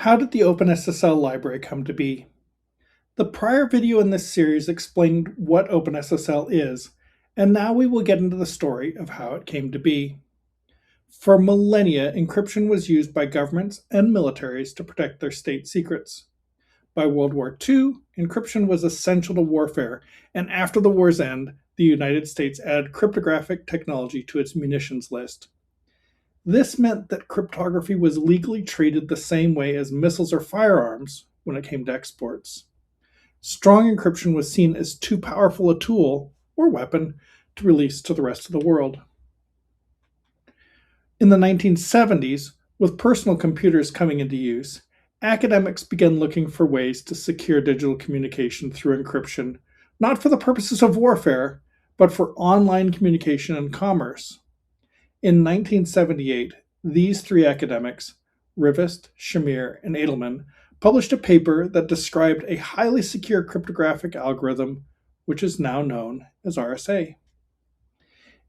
How did the OpenSSL library come to be? The prior video in this series explained what OpenSSL is, and now we will get into the story of how it came to be. For millennia, encryption was used by governments and militaries to protect their state secrets. By World War II, encryption was essential to warfare, and after the war's end, the United States added cryptographic technology to its munitions list. This meant that cryptography was legally treated the same way as missiles or firearms when it came to exports. Strong encryption was seen as too powerful a tool or weapon to release to the rest of the world. In the 1970s, with personal computers coming into use, academics began looking for ways to secure digital communication through encryption, not for the purposes of warfare, but for online communication and commerce. In 1978, these three academics, Rivest, Shamir, and Edelman, published a paper that described a highly secure cryptographic algorithm, which is now known as RSA.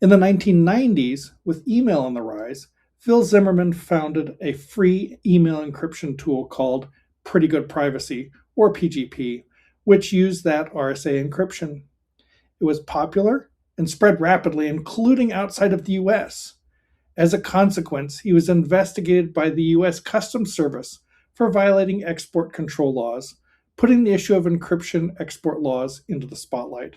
In the 1990s, with email on the rise, Phil Zimmermann founded a free email encryption tool called Pretty Good Privacy, or PGP, which used that RSA encryption. It was popular and spread rapidly, including outside of the US. As a consequence, he was investigated by the US Customs Service for violating export control laws, putting the issue of encryption export laws into the spotlight.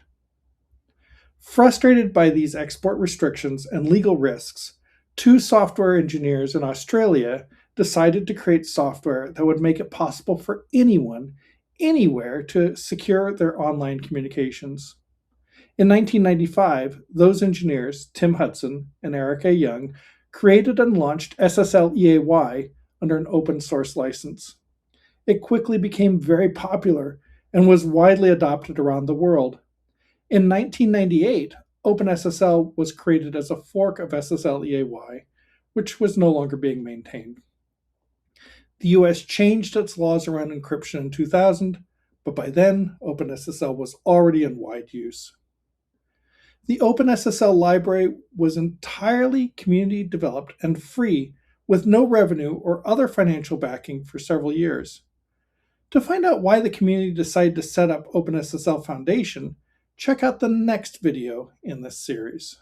Frustrated by these export restrictions and legal risks, two software engineers in Australia decided to create software that would make it possible for anyone, anywhere, to secure their online communications. In 1995, those engineers, Tim Hudson and Eric A. Young, created and launched SSL EAY under an open source license. It quickly became very popular and was widely adopted around the world. In 1998, OpenSSL was created as a fork of SSL EAY, which was no longer being maintained. The US changed its laws around encryption in 2000, but by then, OpenSSL was already in wide use. The OpenSSL library was entirely community developed and free, with no revenue or other financial backing for several years. To find out why the community decided to set up OpenSSL Foundation, check out the next video in this series.